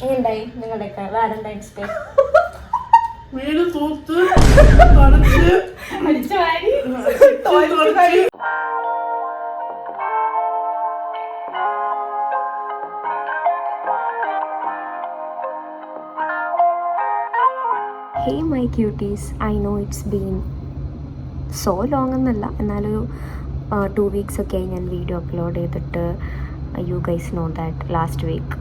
എങ്ങനെയുണ്ടായി നിങ്ങളുടെയൊക്കെ Valentine's day? വീട് തൂത്ത് തുടച്ച് അടിച്ചു വാരി തുടച്ച് Hey my cuties, I know it's been so long എന്നല്ല, എന്നാലൊരു 2 weeks ഒക്കെ ഞാൻ വീഡിയോ അപ്ലോഡ് ചെയ്തിട്ട്. You guys know that last week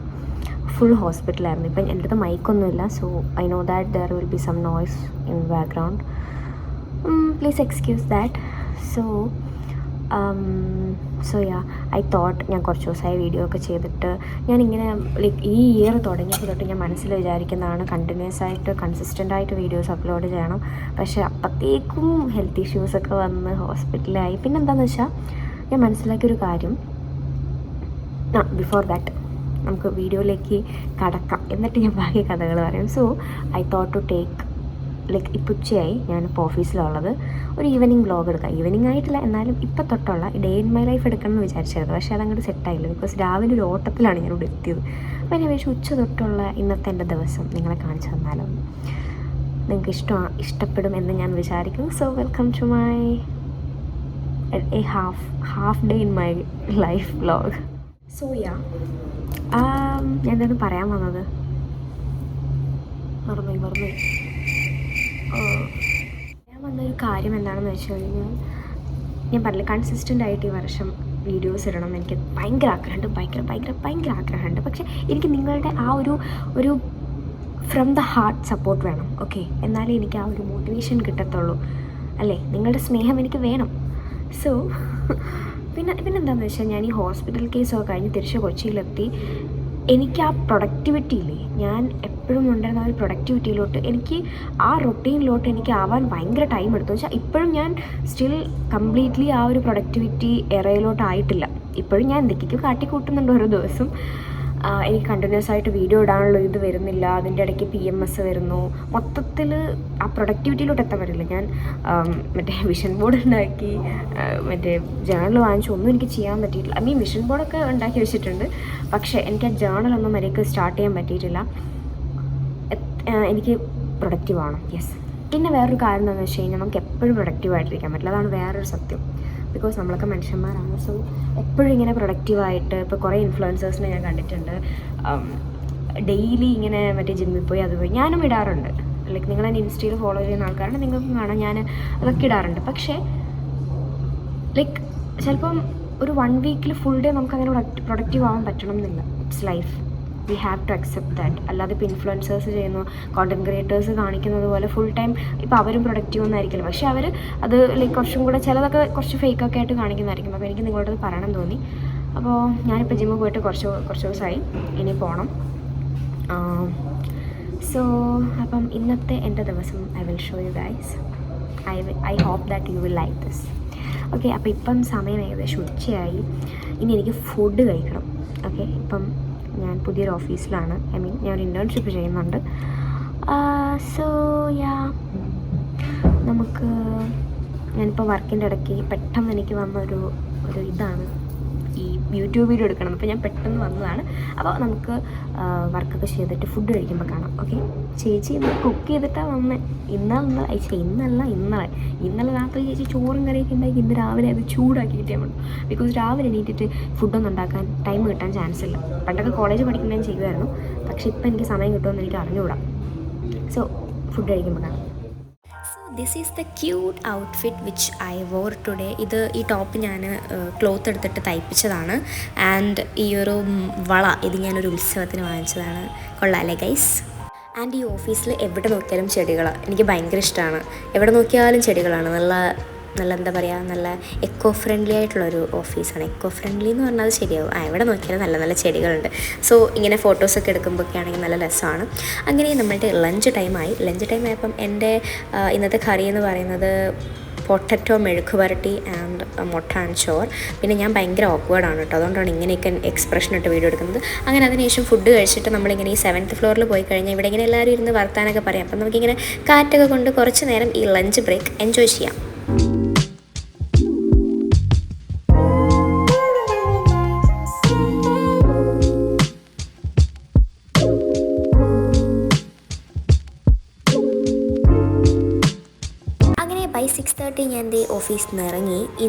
full ഹോസ്പിറ്റലായിരുന്നു. ഇപ്പം എൻ്റെ അടുത്ത് മൈക്കൊന്നുമില്ല, so I know that there will be some noise in background. Please excuse that. So yeah, I thought ഞാൻ കുറച്ച് ദിവസമായി വീഡിയോ ഒക്കെ ചെയ്തിട്ട് ഞാനിങ്ങനെ ലൈക്ക് ഈ ഇയർ തുടങ്ങിയപ്പോൾ തൊട്ട് ഞാൻ മനസ്സിൽ വിചാരിക്കുന്നതാണ് കണ്ടിന്യൂസ് ആയിട്ട് കൺസിസ്റ്റൻ്റായിട്ട് വീഡിയോസ് അപ്ലോഡ് ചെയ്യണം. പക്ഷേ അപ്പോഴത്തേക്കും ഹെൽത്ത് ഇഷ്യൂസൊക്കെ വന്ന് ഹോസ്പിറ്റലായി. പിന്നെന്താണെന്ന് വെച്ചാൽ ഞാൻ മനസ്സിലാക്കിയൊരു കാര്യം, ബിഫോർ ദാറ്റ് നമുക്ക് വീഡിയോയിലേക്ക് കടക്കാം, എന്നിട്ട് ഞാൻ ബാക്കി കഥകൾ പറയാം. So I thought to take like ഇപ്പോൾ ഉച്ചയായി, ഞാനിപ്പോൾ ഓഫീസിലുള്ളത്, ഒരു ഈവനിങ് വ്ളോഗ് എടുക്കാം. ഈവനിങ് ആയിട്ടില്ല, എന്നാലും ഇപ്പം തൊട്ടുള്ള ഡേ ഇൻ മൈ ലൈഫ് എടുക്കണം എന്ന് വിചാരിച്ചായിരുന്നു. പക്ഷേ അതങ്ങോട്ട് സെറ്റായില്ല, ബിക്കോസ് രാവിലെ ഒരു ഓട്ടത്തിലാണ് ഞാനിവിടെ എത്തിയത്. അപ്പോൾ ഞാൻ വിചാരിച്ചു ഉച്ച തൊട്ടുള്ള ഇന്നത്തെ എൻ്റെ ദിവസം നിങ്ങളെ കാണിച്ചു തന്നാലോ, നിങ്ങൾക്ക് ഇഷ്ടപ്പെടും എന്ന് ഞാൻ വിചാരിക്കുന്നു. So welcome to my a half day in my life vlog. So yeah, ഞാൻ എന്താണ് പറയാൻ വന്നത്, മറന്നു. ഞാൻ വന്നൊരു കാര്യം എന്താണെന്ന് വെച്ച് കഴിഞ്ഞാൽ, ഞാൻ പറഞ്ഞില്ല കൺസിസ്റ്റൻ്റ് ആയിട്ട് ഈ വർഷം വീഡിയോസ് ഇടണം എന്ന് എനിക്ക് ഭയങ്കര ആഗ്രഹമുണ്ട്, ഭയങ്കര ആഗ്രഹമുണ്ട്. പക്ഷേ എനിക്ക് നിങ്ങളുടെ ആ ഒരു ഫ്രം ദ ഹാർട്ട് സപ്പോർട്ട് വേണം, ഓക്കെ? എന്നാലേ എനിക്ക് ആ ഒരു മോട്ടിവേഷൻ കിട്ടത്തുള്ളൂ, അല്ലേ? നിങ്ങളുടെ സ്നേഹം എനിക്ക് വേണം. സോ പിന്നെന്താണെന്ന് വെച്ചാൽ, ഞാൻ ഈ ഹോസ്പിറ്റൽ കേസൊക്കെ കഴിഞ്ഞ് തിരിച്ച് കൊച്ചിയിലെത്തി. എനിക്ക് ആ പ്രൊഡക്ടിവിറ്റി ഇല്ലേ, ഞാൻ എപ്പോഴും ഉണ്ടായിരുന്ന ആ ഒരു പ്രൊഡക്ടിവിറ്റിയിലോട്ട്, എനിക്ക് ആ റൊട്ടീനിലോട്ട് എനിക്ക് ആവാൻ ഭയങ്കര ടൈം എടുത്തു. വെച്ചാൽ ഇപ്പോഴും ഞാൻ സ്റ്റിൽ കംപ്ലീറ്റ്ലി ആ ഒരു പ്രൊഡക്ടിവിറ്റി എറയിലോട്ടായിട്ടില്ല. ഇപ്പോഴും ഞാൻ എന്തൊക്കെയൊക്കെ കാട്ടിക്കൂട്ടുന്നുണ്ട് ഓരോ ദിവസം. എനിക്ക് കണ്ടിന്യൂസ് ആയിട്ട് വീഡിയോ ഇടാനുള്ള ഇത് വരുന്നില്ല, അതിൻ്റെ ഇടയ്ക്ക് PMS വരുന്നു. മൊത്തത്തിൽ ആ പ്രൊഡക്ടിവിറ്റിയിലോട്ട് എത്താൻ പറ്റില്ല. ഞാൻ മറ്റേ വിഷൻ ബോർഡ് ഉണ്ടാക്കി, മറ്റേ ജേണൽ വാങ്ങിച്ചു, ഒന്നും എനിക്ക് ചെയ്യാൻ പറ്റിയിട്ടില്ല. ഐ മീൻ വിഷൻ ബോർഡൊക്കെ ഉണ്ടാക്കി വെച്ചിട്ടുണ്ട്, പക്ഷേ എനിക്ക് ആ ജേണലൊന്നും മര്യാദയ്ക്ക് സ്റ്റാർട്ട് ചെയ്യാൻ പറ്റിയിട്ടില്ല. എനിക്ക് പ്രൊഡക്റ്റീവാണ്, യെസ്. പിന്നെ വേറൊരു കാര്യം എന്താണെന്ന് വെച്ച് കഴിഞ്ഞാൽ, നമുക്ക് എപ്പോഴും പ്രൊഡക്റ്റീവായിട്ടിരിക്കാൻ പറ്റില്ല, അതാണ് വേറൊരു സത്യം. ബിക്കോസ് നമ്മളൊക്കെ മനുഷ്യന്മാരാണ്. സോ എപ്പോഴും ഇങ്ങനെ പ്രൊഡക്റ്റീവായിട്ട്, ഇപ്പോൾ കുറേ ഇൻഫ്ലുവൻസേഴ്സിനെ ഞാൻ കണ്ടിട്ടുണ്ട്, ഡെയിലി ഇങ്ങനെ മറ്റേ ജിമ്മിൽ പോയി അതുപോയി. ഞാനും ഇടാറുണ്ട്, ലൈക്ക് നിങ്ങളെന്നെ ഇൻസ്റ്റയിൽ ഫോളോ ചെയ്യുന്ന ആൾക്കാരാണ്, നിങ്ങൾക്കും കാണാം, ഞാൻ അതൊക്കെ ഇടാറുണ്ട്. പക്ഷേ ലൈക്ക് ചിലപ്പം ഒരു 1 വീക്കിൽ ഫുൾ ഡേ നമുക്കങ്ങനെ പ്രൊഡക്റ്റീവ് ആവാൻ പറ്റണം എന്നില്ല. It's life, we have to accept that. അല്ലാതെ ഇപ്പോൾ ഇൻഫ്ലുവൻസേഴ്സ് ചെയ്യുന്നു, കോണ്ടൻറ് ക്രിയേറ്റേഴ്സ് കാണിക്കുന്നത് പോലെ ഫുൾ ടൈം ഇപ്പോൾ അവരും പ്രൊഡക്റ്റീവ് ഒന്നായിരിക്കില്ല. പക്ഷേ അവർ അത് ലൈക്ക് കുറച്ചും കൂടെ ചിലതൊക്കെ കുറച്ച് ഫേക്കൊക്കെ ആയിട്ട് കാണിക്കുന്നതായിരിക്കും. അപ്പോൾ എനിക്ക് നിങ്ങളോട് പറയണം തോന്നി. അപ്പോൾ ഞാനിപ്പോൾ ജിമ്മിൽ പോയിട്ട് കുറച്ച് ദിവസമായി, ഇനി പോകണം. സോ അപ്പം ഇന്നത്തെ എൻ്റെ ദിവസം I will show you guys. I hope that you will like this. Okay, അപ്പോൾ ഇപ്പം സമയം ഏകദേശം ഉച്ചയായി. ഇനി എനിക്ക് ഫുഡ് കഴിക്കണം. ഓക്കെ, ഇപ്പം ഞാൻ പുതിയൊരു ഓഫീസിലാണ്, ഐ മീൻ ഞാൻ ഒരു ഇൻറ്റേൺഷിപ്പ് ചെയ്യുന്നുണ്ട്. സോ യാ, നമുക്ക് ഞാനിപ്പോൾ വർക്കിൻ്റെ ഇടയ്ക്ക് പെട്ടെന്ന് എനിക്ക് വന്നൊരു ഇതാണ് ഈ യൂട്യൂബ് വീഡിയോ എടുക്കണം. അപ്പോൾ ഞാൻ പെട്ടെന്ന് വന്നതാണ്. അപ്പോൾ നമുക്ക് വർക്കൊക്കെ ചെയ്തിട്ട് ഫുഡ് കഴിക്കുമ്പോൾ കാണാം, ഓക്കെ? ചേച്ചി ഇന്ന് കുക്ക് ചെയ്തിട്ടാണ് വന്നത്. ഇന്നലെ രാത്രി ചേച്ചി ചോറും കറിയൊക്കെ ഉണ്ടാക്കി, ഇന്ന് രാവിലെ അത് ചൂടാക്കിയിട്ടേ വേണം. ബിക്കോസ് രാവിലെ എണീറ്റിട്ട് ഫുഡൊന്നും ഉണ്ടാക്കാൻ ടൈം കിട്ടാൻ ചാൻസ് ഇല്ല. പണ്ടൊക്കെ കോളേജ് പഠിക്കുമ്പോൾ ഞാൻ ചെയ്യുമായിരുന്നു, പക്ഷേ ഇപ്പം എനിക്ക് സമയം കിട്ടുമെന്ന് എനിക്ക് അറിഞ്ഞുകൂടാ. സോ ഫുഡ് കഴിക്കുമ്പോൾ കാണാം. This is the cute outfit which I war today. ഈ ടോപ്പ് ഞാൻ ക്ലോത്ത് എടുത്തിട്ട് തയ്പ്പിച്ചതാണ്. ആൻഡ് ഈ ഒരു വള ഇത് ഞാനൊരു ഉത്സവത്തിന് വാങ്ങിച്ചതാണ്. കൊള്ളാല്ലേ ഗൈസ്? ആൻഡ് ഈ ഓഫീസിൽ എവിടെ നോക്കിയാലും ചെടികളാണ്. എനിക്ക് ഭയങ്കര ഇഷ്ടമാണ്. എവിടെ നോക്കിയാലും ചെടികളാണ്. നല്ല എന്താ പറയുക, നല്ല എക്കോ ഫ്രണ്ട്ലി ആയിട്ടുള്ളൊരു ഓഫീസാണ്. എക്കോ ഫ്രണ്ട്ലി എന്ന് പറഞ്ഞാൽ അത് ശരിയാവും. എവിടെ നോക്കിയാലും നല്ല ചെടികളുണ്ട്. സോ ഇങ്ങനെ ഫോട്ടോസൊക്കെ എടുക്കുമ്പോഴൊക്കെ ആണെങ്കിൽ നല്ല രസമാണ്. അങ്ങനെ നമ്മളുടെ ലഞ്ച് ടൈമായപ്പം എൻ്റെ ഇന്നത്തെ കറി എന്ന് പറയുന്നത് പൊട്ടറ്റോ മെഴുക്ക് വരട്ടി ആൻഡ് മുട്ട ആൻഡ് ചോർ. പിന്നെ ഞാൻ ഭയങ്കര ഓക്വേർഡാണ് കേട്ടോ, അതുകൊണ്ടാണ് ഇങ്ങനെയൊക്കെ എക്സ്പ്രഷൻ ഇട്ട് വീഡിയോ എടുക്കുന്നത്. അങ്ങനെ അതിനുശേഷം ഫുഡ് കഴിച്ചിട്ട് നമ്മളിങ്ങനെ ഈ 7th ഫ്ലോറിൽ പോയി കഴിഞ്ഞാൽ ഇവിടെ ഇങ്ങനെ എല്ലാവരും ഇരുന്ന് വർത്താനൊക്കെ പറയാം. അപ്പം നമുക്കിങ്ങനെ കാറ്റൊക്കെ കൊണ്ട് കുറച്ച് നേരം ഈ ലഞ്ച് ബ്രേക്ക് എൻജോയ് ചെയ്യാം. 6:30 ഞാൻ ദേ ഓഫീസിൽ നിന്ന് ഇറങ്ങി.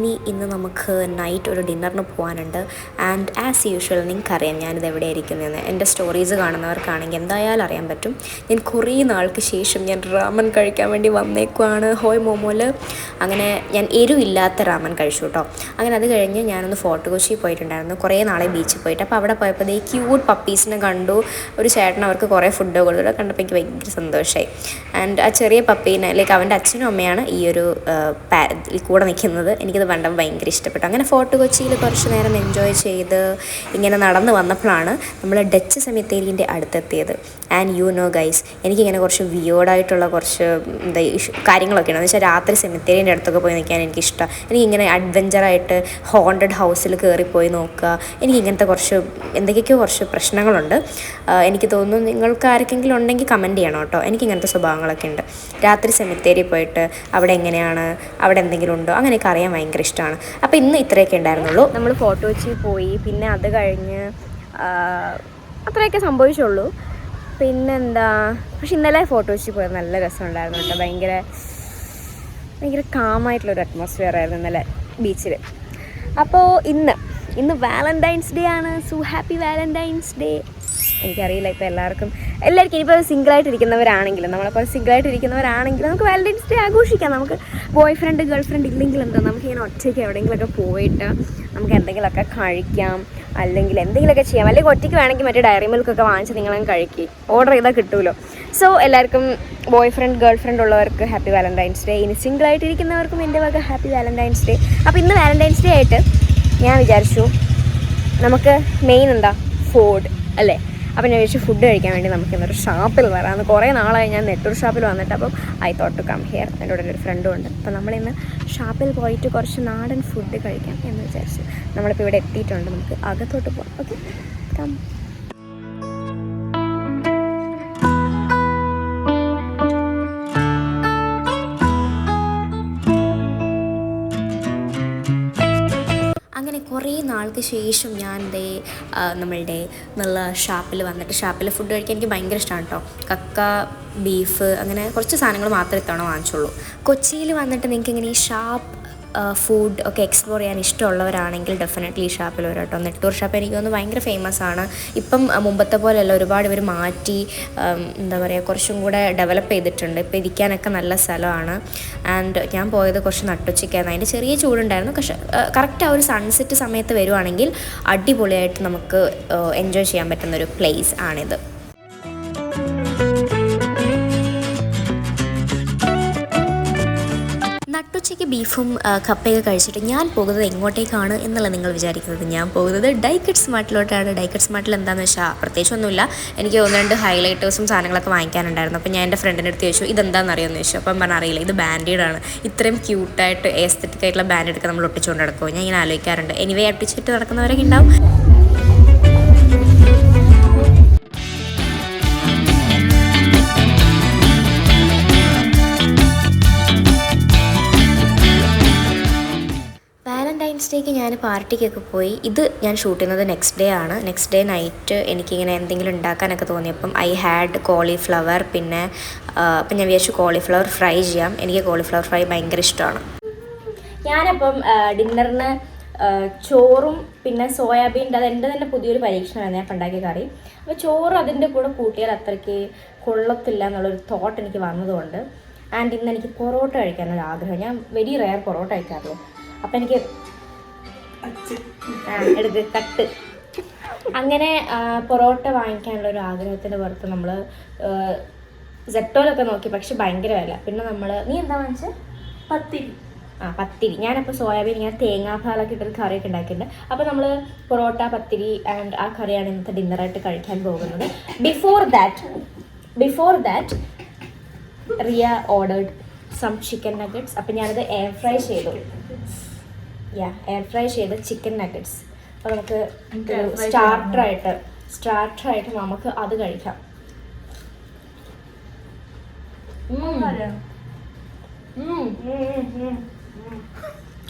ഇന്ന് നമുക്ക് നൈറ്റ് ഒരു ഡിന്നറിന് പോകാനുണ്ട്. ആൻഡ് ആസ് യൂഷ്വൽ നിങ്ങൾക്കറിയാം ഞാനിത് എവിടെ ഇരിക്കുന്നതെന്ന്. എൻ്റെ സ്റ്റോറീസ് കാണുന്നവർക്കാണെങ്കിൽ എന്തായാലും അറിയാൻ പറ്റും. ഞാൻ കുറേ നാൾക്ക് ശേഷം ഞാൻ റാമൻ കഴിക്കാൻ വേണ്ടി വന്നേക്കുവാണ് ഹോയ് മോമോയിൽ. അങ്ങനെ ഞാൻ എരിവില്ലാത്ത റാമൻ കഴിച്ചു കേട്ടോ. അങ്ങനെ അത് കഴിഞ്ഞ് ഞാനൊന്ന് ഫോർട്ട് കൊച്ചി പോയിട്ടുണ്ടായിരുന്നു. കുറേ നാളെ ബീച്ചിൽ പോയിട്ട്. അപ്പോൾ അവിടെ പോയപ്പോൾ ഈ ക്യൂട്ട് പപ്പീസിനെ കണ്ടു. ഒരു ചേട്ടൻ അവർക്ക് കുറേ ഫുഡ് കൊടുത്തിട്ട് കണ്ടപ്പോൾ എനിക്ക് ഭയങ്കര സന്തോഷമായി. ആൻഡ് ആ ചെറിയ പപ്പീനെ ലൈക്ക് അവൻ്റെ അച്ഛനും അമ്മയാണ് ഈ ഒരു കൂടെ നിൽക്കുന്നത്. എനിക്കത് കണ്ടപ്പോൾ ഭയങ്കര ഇഷ്ടപ്പെട്ടു. അങ്ങനെ ഫോർട്ട് കൊച്ചിയിൽ കുറച്ച് നേരം എൻജോയ് ചെയ്ത് ഇങ്ങനെ നടന്ന് വന്നപ്പോഴാണ് നമ്മൾ ഡച്ച് സെമിത്തേരിൻ്റെ അടുത്തെത്തിയത്. ആൻഡ് യു നോ ഗൈസ്, എനിക്കിങ്ങനെ കുറച്ച് വിയോർഡായിട്ടുള്ള കുറച്ച് കാര്യങ്ങളൊക്കെയാണ്. എന്ന് വെച്ചാൽ രാത്രി സെമിത്തേരിൻ്റെ അടുത്തൊക്കെ പോയി നിൽക്കാൻ എനിക്കിഷ്ടം. എനിക്കിങ്ങനെ അഡ്വഞ്ചറായിട്ട് ഹോണ്ടഡ് ഹൗസിൽ കയറിപ്പോയി നോക്കുക. എനിക്കിങ്ങനത്തെ എന്തൊക്കെയൊക്കെയോ കുറച്ച് പ്രശ്നങ്ങളുണ്ട്. എനിക്ക് തോന്നുന്നു നിങ്ങൾക്ക് ആർക്കെങ്കിലും ഉണ്ടെങ്കിൽ കമൻറ്റ് ചെയ്യണം കേട്ടോ. എനിക്കിങ്ങനത്തെ സ്വഭാവങ്ങളൊക്കെ ഉണ്ട്. രാത്രി സെമിത്തേരി പോയിട്ട് അവിടെ എങ്ങനെയാണ്, അവിടെ എന്തെങ്കിലും ഉണ്ടോ, അങ്ങനെയൊക്കെ അറിയാൻ ഭയങ്കര ഇഷ്ടമാണ്. അപ്പോൾ ഇന്ന് ഇത്രയൊക്കെ ഉണ്ടായിരുന്നുള്ളൂ. നമ്മൾ ഫോർട്ട് കൊച്ചി പോയി. പിന്നെ അത് കഴിഞ്ഞ് അത്രയൊക്കെ സംഭവിച്ചുള്ളൂ. പിന്നെന്താ, പക്ഷെ ഇന്നലെ ഫോർട്ട് കൊച്ചി പോയത് നല്ല രസമുണ്ടായിരുന്നു കേട്ടോ. ഭയങ്കര കാമായിട്ടുള്ളൊരു അറ്റ്മോസ്ഫിയർ ആയിരുന്നു ഇന്നലെ ബീച്ചിൽ. അപ്പോൾ ഇന്ന് വാലന്റൈൻസ് ഡേ ആണ്. So happy Valentine's day. എനിക്കറിയില്ല ഇപ്പോൾ എല്ലാവർക്കും ഇനിയിപ്പോൾ സിംഗിളായിട്ടിരിക്കുന്നവരാണെങ്കിലും നമ്മളപ്പോൾ സിംഗിളായിട്ടിരിക്കുന്നവരാണെങ്കിലും നമുക്ക് വാലന്റൈൻസ് ഡേ ആഘോഷിക്കാം. നമുക്ക് ബോയ് ഫ്രണ്ട് ഗേൾ ഫ്രണ്ട് ഇല്ലെങ്കിൽ എന്താ, നമുക്കിങ്ങനെ ഒറ്റയ്ക്ക് എവിടെയെങ്കിലുമൊക്കെ പോയിട്ട് നമുക്ക് എന്തെങ്കിലുമൊക്കെ കഴിക്കാം, അല്ലെങ്കിൽ എന്തെങ്കിലുമൊക്കെ ചെയ്യാം. അല്ലെങ്കിൽ ഒറ്റയ്ക്ക് വേണമെങ്കിൽ മറ്റേ ഡയറി മിൽക്കൊക്കെ വാങ്ങിച്ച് നിങ്ങളങ്ങ് കഴിക്കുക, ഓർഡർ ചെയ്താൽ കിട്ടുമല്ലോ. സോ എല്ലാവർക്കും ബോയ് ഫ്രണ്ട് ഗേൾ ഫ്രണ്ട് ഉള്ളവർക്ക് ഹാപ്പി വാലന്റൈൻസ് ഡേ. ഇനി സിംഗിളായിട്ടിരിക്കുന്നവർക്കും എൻ്റെ വക ഹാപ്പി വാലന്റൈൻസ് ഡേ. അപ്പോൾ ഇന്ന് വാലന്റൈൻസ് ഡേ ആയിട്ട് ഞാൻ വിചാരിച്ചു നമുക്ക് മെയിൻ എന്താ, ഫുഡ് അല്ലേ. അപ്പോൾ ഞാൻ വിചാരിച്ചു ഫുഡ് കഴിക്കാൻ വേണ്ടി നമുക്ക് ഇന്നൊരു ഷാപ്പിൽ വരാമെന്ന്. കുറേ നാളായി ഞാൻ നെട്ടൂർ ഷാപ്പിൽ വന്നിട്ട്. അപ്പം I thought to come here. എൻ്റെ കൂടെ ഒരു ഫ്രണ്ടും ഉണ്ട്. അപ്പോൾ നമ്മളിന്ന് ഷാപ്പിൽ പോയിട്ട് കുറച്ച് നാടൻ ഫുഡ് കഴിക്കാം എന്ന് വിചാരിച്ചു. നമ്മളിപ്പോൾ ഇവിടെ എത്തിയിട്ടുണ്ട്. നമുക്ക് അകത്തോട്ട് പോകാം. Okay, come. അങ്ങനെ കുറേ നാൾക്ക് ശേഷം ഞാൻ നമ്മളുടെ നല്ല ഷാപ്പിൽ വന്നിട്ട് ഷാപ്പിൽ ഫുഡ് കഴിക്കാൻ എനിക്ക് ഭയങ്കര ഇഷ്ടമാണ് കേട്ടോ. കക്ക, ബീഫ്, അങ്ങനെ കുറച്ച് സാധനങ്ങൾ മാത്രമേ ഇത്തവണ വാങ്ങിച്ചുള്ളൂ. കൊച്ചിയിൽ വന്നിട്ട് നിങ്ങൾക്ക് ഇങ്ങനെ ഈ ഷാപ്പ് ഫുഡ് ഒക്കെ എക്സ്പ്ലോർ ചെയ്യാൻ ഇഷ്ടമുള്ളവരാണെങ്കിൽ ഡെഫിനറ്റ്ലി ഈ ഷാപ്പിൽ വരും കേട്ടോ. നെട്ടൂർ ഷാപ്പ് എനിക്ക് തോന്നുന്നു ഭയങ്കര ഫേമസ് ആണ്. ഇപ്പം മുമ്പത്തെ പോലെയല്ല, ഒരുപാട് ഇവർ മാറ്റി എന്താ പറയുക കുറച്ചും കൂടെ ഡെവലപ്പ് ചെയ്തിട്ടുണ്ട്. ഇപ്പോൾ ഇരിക്കാനൊക്കെ നല്ല സ്ഥലമാണ്. ആൻഡ് ഞാൻ പോയത് കുറച്ച് നട്ടുച്ചയ്ക്കായിരുന്നു. അതിൻ്റെ ചെറിയ ചൂടുണ്ടായിരുന്നു. പക്ഷേ കറക്റ്റ് ആ ഒരു സൺസെറ്റ് സമയത്ത് വരുവാണെങ്കിൽ അടിപൊളിയായിട്ട് നമുക്ക് എൻജോയ് ചെയ്യാൻ പറ്റുന്നൊരു പ്ലേസ് ആണിത്. നട്ടുച്ചയ്ക്ക് ബീഫും കപ്പയൊക്കെ കഴിച്ചിട്ട് ഞാൻ പോകുന്നത് എങ്ങോട്ടേക്കാണ് എന്നുള്ള നിങ്ങൾ വിചാരിക്കുന്നത്. ഞാൻ പോകുന്നത് ഡൈക്കറ്റ് സ്മാർട്ടിലോട്ടാണ്. ഡൈക്കറ്റ് സ്മാർട്ടിൽ എന്താണെന്ന് വെച്ചാൽ പ്രത്യേകിച്ചൊന്നുമില്ല, എനിക്ക് 1-2 ഹൈലൈറ്റേഴ്സും സാധനങ്ങളൊക്കെ വാങ്ങിക്കാനുണ്ടായിരുന്നു. അപ്പോൾ ഞാൻ എൻ്റെ ഫ്രണ്ടിൻ്റെ അടുത്ത് ചോദിച്ചു ഇതെന്താണെന്ന് അറിയുമെന്ന് ചോദിച്ചു. അപ്പം പറഞ്ഞാൽ അറിയില്ല, ഇത് ബാൻഡേഡാണ്. ഇത്രയും ക്യൂട്ടായിട്ട് എസ്തെറ്റിക് ആയിട്ടുള്ള ബാൻഡെഡൊക്കെ നമ്മൾ ഒട്ടിച്ചുകൊണ്ട് നടക്കുമോ, ഞാൻ ഇങ്ങനെ ആലോചിക്കാറുണ്ട്. എനിവേ ഒട്ടിച്ചിട്ട് നടക്കുന്നവരൊക്കെ ഉണ്ടാവും. വാലന്റൈൻസ് ഡേക്ക് ഞാൻ പാർട്ടിക്കൊക്കെ പോയി. ഇത് ഞാൻ ഷൂട്ട് ചെയ്യുന്നത് നെക്സ്റ്റ് ഡേ ആണ്. നെക്സ്റ്റ് ഡേ നൈറ്റ് എനിക്കിങ്ങനെ എന്തെങ്കിലും ഉണ്ടാക്കാനൊക്കെ തോന്നിയപ്പം ഐ ഹാഡ് കോളിഫ്ലവർ. പിന്നെ അപ്പം ഞാൻ വിചാരിച്ചു കോളിഫ്ലവർ ഫ്രൈ ചെയ്യാം. എനിക്ക് കോളിഫ്ലവർ ഫ്രൈ ഭയങ്കര ഇഷ്ടമാണ്. ഞാനപ്പം ഡിന്നറിന് ചോറും പിന്നെ സോയാബീൻ്റെ, അതെൻ്റെ തന്നെ പുതിയൊരു പരീക്ഷണമാണ് ഞാൻ ഉണ്ടാക്കിയ കറി. അപ്പോൾ ചോറ് അതിൻ്റെ കൂടെ കൂട്ടിയാൽ അത്രയ്ക്ക് കൊള്ളത്തില്ല എന്നുള്ളൊരു തോട്ട് എനിക്ക് വന്നതുകൊണ്ട്. ആൻഡ് ഇന്ന് എനിക്ക് പൊറോട്ട കഴിക്കാനൊരു ആഗ്രഹം. ഞാൻ വെരി റെയർ പൊറോട്ട കഴിക്കാറുള്ളൂ. അപ്പം എനിക്ക് എടുത്ത് കട്ട് അങ്ങനെ പൊറോട്ട വാങ്ങിക്കാനുള്ളൊരു ആഗ്രഹത്തിൻ്റെ പുറത്ത് നമ്മൾ സെപ്റ്റോലൊക്കെ നോക്കി, പക്ഷെ ഭയങ്കര വില. പിന്നെ നമ്മൾ നീ എന്താ വാങ്ങിച്ചത്? പത്തിരി. ഞാനപ്പോൾ സോയാബീൻ ഇങ്ങനെ തേങ്ങാപ്പാലൊക്കെ ഇട്ടൊരു കറിയൊക്കെ ഉണ്ടാക്കിയിട്ടുണ്ട്. അപ്പോൾ നമ്മൾ പൊറോട്ട, പത്തിരി ആൻഡ് ആ കറിയാണ് ഇന്നത്തെ ഡിന്നറായിട്ട് കഴിക്കാൻ പോകുന്നത്. Before that Riya ordered some chicken nuggets. അപ്പം ഞാനത് എയർ ഫ്രൈ ചെയ്ത ചിക്കൻ നഗറ്റ്സ്. അപ്പോൾ നമുക്ക് സ്റ്റാർട്ടറായിട്ട് നമുക്ക് അത് കഴിക്കാം.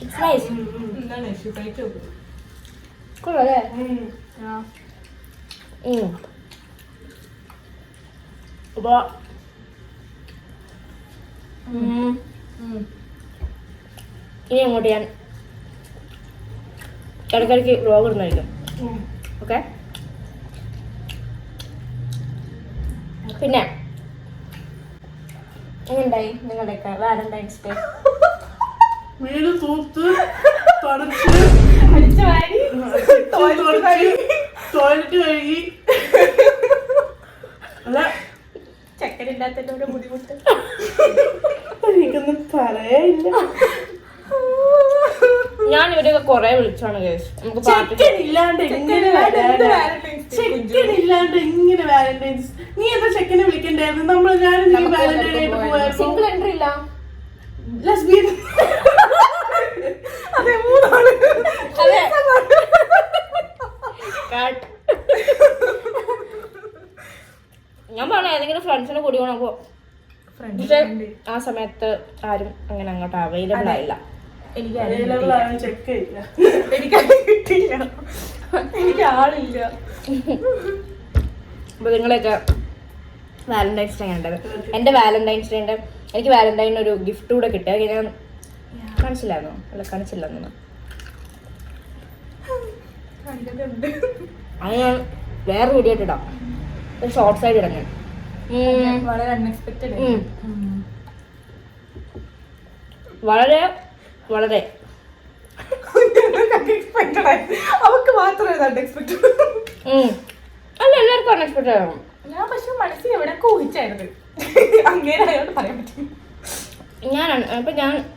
It's nice. Cool, അല്ലേ? അപ്പോൾ ഇനി അങ്ങോട്ട് ഞാൻ ഇടയ്ക്കിടയ്ക്ക് വ്ലോഗ് ഇടുന്നതായിരിക്കും. ഓക്കെ, പിന്നെ എങ്ങനെയുണ്ടായി നിങ്ങളുടെയൊക്കെ വാലന്റൈൻസ് ഡേ? വീട് തൂത്ത് തുടച്ച് അടിച്ചു വാരി ടോയ്ലറ്റ് കഴുകി. അല്ല, ചക്കനില്ലാത്തതിന്റെ ഒരു ബുദ്ധിമുട്ട് എനിക്കൊന്നും പറയാനില്ല. ഞാൻ ഇവരൊക്കെ കൊറേ വിളിച്ചാണ് കേസ്. നമുക്ക് പാട്ട് ചെക്കനില്ലാണ്ട് എങ്ങനെ വാലന്റൈൻസ്? നീ എന്താ ചെക്കനെ വിളിക്കണ്ടായിരുന്നു? നമ്മൾ ഞാനും നീ വാലന്റൈൻ ആയിട്ട് പോയായിരുന്നു. സിംഗിൾ എൻട്രി ഇല്ല. ലെസ്ബിയൻ. അതെ, മൂന്നാണ്. ഞാൻ പറഞ്ഞ ഏതെങ്കിലും ഫ്രണ്ട്സിനെ കൂടി പോകണം. അപ്പോ പക്ഷെ ആ സമയത്ത് ആരും അങ്ങനെ അങ്ങോട്ട് അവൈലബിൾ ആയില്ല. എനിക്ക് ചെക്കില്ല, എനിക്ക് ആളില്ല. അപ്പൊ നിങ്ങളൊക്കെ വാലന്റൈൻസ് ഡേ കണ്ടത്. എൻ്റെ വാലന്റൈൻസ് ഡേൻ്റെ എനിക്ക് വാലന്റൈൻ ഒരു ഗിഫ്റ്റ് കൂടെ കിട്ടിയ ഞാൻ കാണിച്ചില്ലായിരുന്നോ? അല്ല, കാണിച്ചില്ലെന്നു. അത് ഞാൻ വേറെ വീഡിയോ ഇട്ടിടാം, ഒരു ഷോർട്സ് ആയിട്ട് ഇടങ്ങ. വളരെ അൺഎക്സ്പെക്റ്റഡ്. വളരെ വളരെ അവക്ക് മാത്രമേ അൺഎക്സ്പെക്റ്റഡ്. അല്ല, എല്ലാവർക്കും അൺഎക്സ്പെക്റ്റഡ് ആണ്. ഞാൻ പക്ഷെ മനസ്സിൽ എവിടെ ഊഹിച്ചായിരുന്നു അങ്ങനെ അയാളോട് പറയാൻ പറ്റും.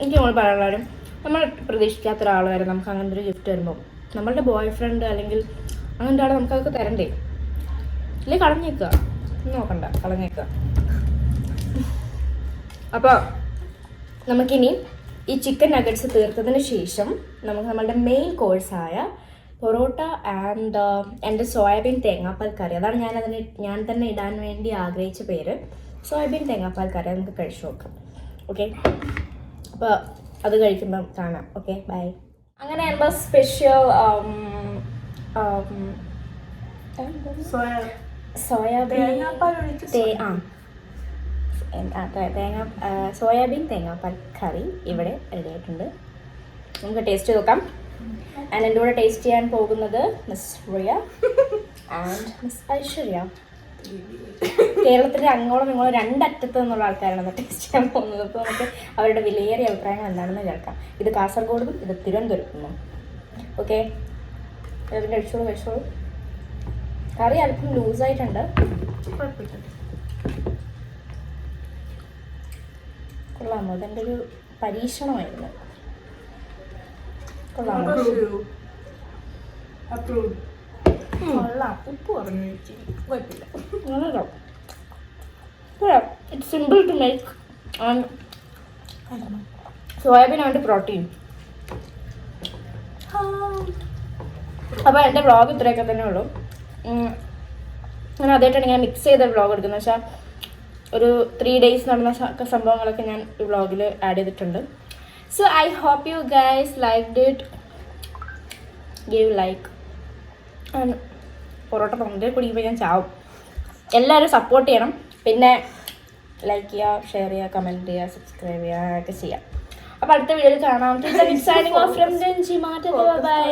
എനിക്ക് നമ്മൾ പറയാനും നമ്മൾ പ്രതീക്ഷിക്കാത്ത ഒരാൾ വരെ നമുക്ക് അങ്ങനത്തെ ഒരു ഗിഫ്റ്റ് വരുമ്പോൾ നമ്മളുടെ ബോയ് ഫ്രണ്ട് അല്ലെങ്കിൽ അങ്ങനത്തെ ആൾ നമുക്ക് അതൊക്കെ തരണ്ടേ? ഇല്ലേ കളഞ്ഞേക്കുക, നോക്കണ്ട, കളഞ്ഞേക്കുക. അപ്പോൾ നമുക്കിനി ഈ ചിക്കൻ നഗറ്റ്സ് തീർത്തതിന് ശേഷം നമുക്ക് നമ്മളുടെ മെയിൻ കോഴ്സായ പൊറോട്ട ആൻഡ് എൻ്റെ സോയാബീൻ തേങ്ങാപ്പാൽ കറി, അതാണ് ഞാൻ തന്നെ ഇടാൻ വേണ്ടി ആഗ്രഹിച്ച പേര്, സോയാബീൻ തേങ്ങാപ്പാൽ കറി, നമുക്ക് കഴിച്ചു നോക്കാം. ഓക്കെ, അപ്പോൾ അത് കഴിക്കുമ്പം കാണാം. Okay, bye. അങ്ങനെ എൻ്റെ സ്പെഷ്യൽ സോയാബീൻ തേങ്ങാപ്പാൽ കറി ഇവിടെ റെഡി ആയിട്ടുണ്ട്. നമുക്ക് ടേസ്റ്റ് നോക്കാം. ആൻഡ് എൻ്റെ കൂടെ ടേസ്റ്റ് ചെയ്യാൻ പോകുന്നത് miss Riya and miss Aishwarya. കേരളത്തിൻ്റെ അങ്ങോളം ഇങ്ങോളം രണ്ടറ്റത്ത് നിന്നുള്ള ആൾക്കാരാണ് ടേസ്റ്റ് ചെയ്യാൻ പോകുന്നത്. അപ്പോൾ നമുക്ക് അവരുടെ വിലയേറിയ അഭിപ്രായങ്ങൾ എന്താണെന്ന് കേൾക്കാം. ഇത് കാസർഗോഡും ഇത് തിരുവനന്തപുരത്തുനിന്നും. ഓക്കെ, അതിൻ്റെ കഴിച്ചോളൂ. കറി അല്പം ലൂസായിട്ടുണ്ട്, കൊള്ളാമോ? അതെൻ്റെ ഒരു പരീക്ഷണമായിരുന്നു. കൊള്ളാമോ? കൊള്ളാം, ഉപ്പ് പറഞ്ഞു കുഴപ്പമില്ല. It's simple to make. Soybean and protein. അപ്പോൾ എൻ്റെ വ്ളോഗ് ഇത്രയൊക്കെ തന്നെ ഉള്ളൂ. ഞാൻ ആദ്യമായിട്ടാണ് ഞാൻ മിക്സ് ചെയ്ത വ്ളോഗ് എടുക്കുന്നത്. വെച്ചാൽ ഒരു 3 days നടന്ന സംഭവങ്ങളൊക്കെ ഞാൻ ഈ വ്ളോഗിൽ ആഡ് ചെയ്തിട്ടുണ്ട്. So I hope you guys liked it. Give like. Parotta തൊണ്ടയിൽ കുടിക്കുമ്പോൾ ഞാൻ ചാവും. എല്ലാവരും സപ്പോർട്ട് ചെയ്യണം. പിന്നെ ലൈക്ക് ചെയ്യുക, ഷെയർ ചെയ്യുക, കമൻറ്റ് ചെയ്യുക, സബ്സ്ക്രൈബ് ചെയ്യുക ഒക്കെ ചെയ്യാം. അപ്പോൾ അടുത്ത വീഡിയോയിൽ കാണാം. ബൈ.